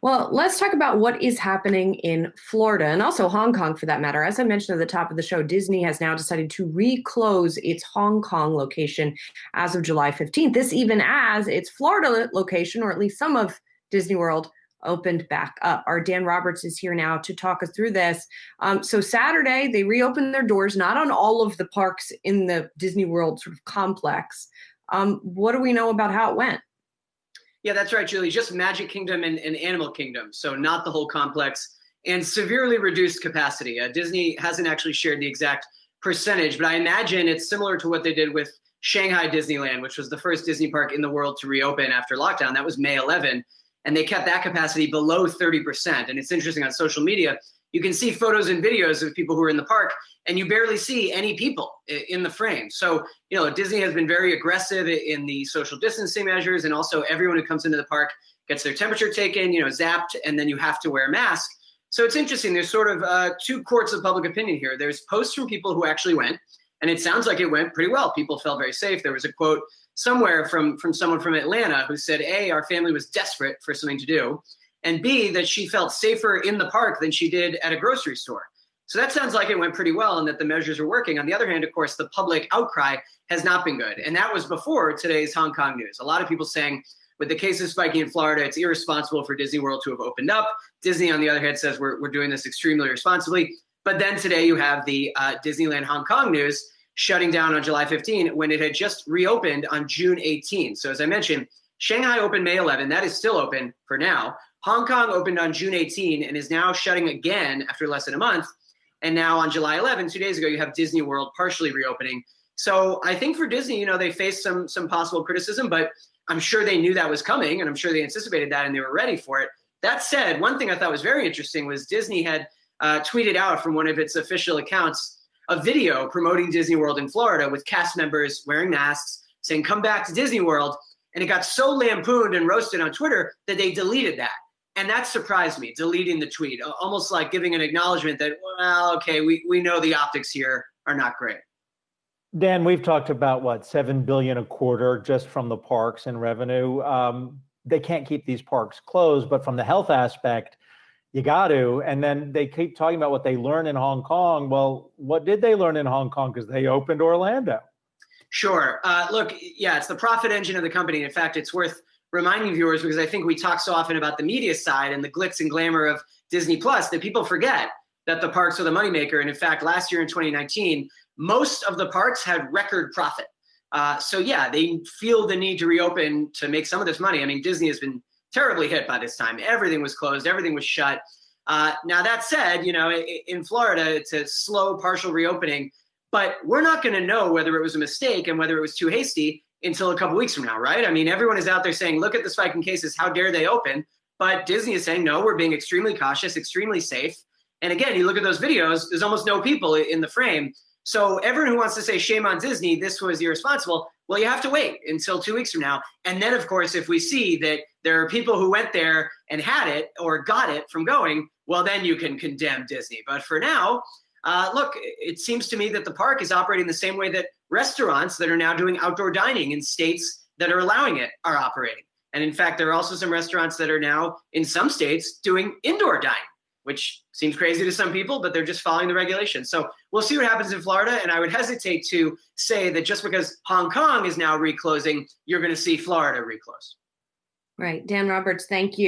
Well, let's talk about what is happening in Florida and also Hong Kong for that matter. As I mentioned at the top of the show, Disney has now decided to reclose its Hong Kong location as of July 15th. This even as its Florida location, or at least some of Disney World, opened back up. Our Dan Roberts is here now to talk us through this. So Saturday, they reopened their doors, not on all of the parks in the Disney World sort of complex. What do we know about how it went? Yeah, that's right, Julie. Just Magic Kingdom and Animal Kingdom, so not the whole complex, and severely reduced capacity. Disney hasn't actually shared the exact percentage, but I imagine it's similar to what they did with Shanghai Disneyland, which was the first Disney park in the world to reopen after lockdown. That was May 11, and they kept that capacity below 30%. And it's interesting, on social media, you can see photos and videos of people who are in the park, and you barely see any people in the frame. So, Disney has been very aggressive in the social distancing measures, and also everyone who comes into the park gets their temperature taken, zapped, and then you have to wear a mask. So it's interesting. There's sort of two courts of public opinion here. There's posts from people who actually went, and it sounds like it went pretty well. People felt very safe. There was a quote somewhere from someone from Atlanta who said, A, our family was desperate for something to do, and B, that she felt safer in the park than she did at a grocery store. So that sounds like it went pretty well and that the measures are working. On the other hand, of course, the public outcry has not been good. And that was before today's Hong Kong news. A lot of people saying, with the cases spiking in Florida, it's irresponsible for Disney World to have opened up. Disney, on the other hand, says we're doing this extremely responsibly. But then today you have the DisneyLand Hong Kong news shutting down on July 15 when it had just reopened on June 18. So as I mentioned, Shanghai opened May 11. That is still open for now. Hong Kong opened on June 18 and is now shutting again after less than a month. And now on July 11, 2 days ago, you have Disney World partially reopening. So I think for Disney, they faced some possible criticism, but I'm sure they knew that was coming, and I'm sure they anticipated that and they were ready for it. That said, one thing I thought was very interesting was Disney had tweeted out from one of its official accounts a video promoting Disney World in Florida with cast members wearing masks, saying, "Come back to Disney World." And it got so lampooned and roasted on Twitter that they deleted that. And that surprised me, deleting the tweet, almost like giving an acknowledgement that, well, okay, we know the optics here are not great. Dan, we've talked about $7 billion a quarter just from the parks and revenue. They can't keep these parks closed, but from the health aspect, you got to. And then they keep talking about what they learned in Hong Kong. Well, what did they learn in Hong Kong? Because they opened Orlando. Sure. Look, yeah, it's the profit engine of the company. In fact, it's worth reminding viewers, because I think we talk so often about the media side and the glitz and glamour of Disney Plus that people forget that the parks are the moneymaker. And in fact, last year in 2019, most of the parks had record profit. So yeah, they feel the need to reopen to make some of this money. I mean, Disney has been terribly hit by this time. Everything was closed. Everything was shut. Now that said, in Florida, it's a slow partial reopening, but we're not going to know whether it was a mistake and whether it was too hasty until a couple weeks from now, right? I mean, everyone is out there saying, look at the spike in cases, how dare they open? But Disney is saying, no, we're being extremely cautious, extremely safe. And again, you look at those videos, there's almost no people in the frame. So everyone who wants to say shame on Disney, this was irresponsible, well, you have to wait until 2 weeks from now. And then, of course, if we see that there are people who went there and had it or got it from going, well, then you can condemn Disney. But for now, look, it seems to me that the park is operating the same way that restaurants that are now doing outdoor dining in states that are allowing it are operating. And in fact, there are also some restaurants that are now in some states doing indoor dining, which seems crazy to some people, but they're just following the regulations. So we'll see what happens in Florida. And I would hesitate to say that just because Hong Kong is now reclosing, you're going to see Florida reclose. Right. Dan Roberts, thank you.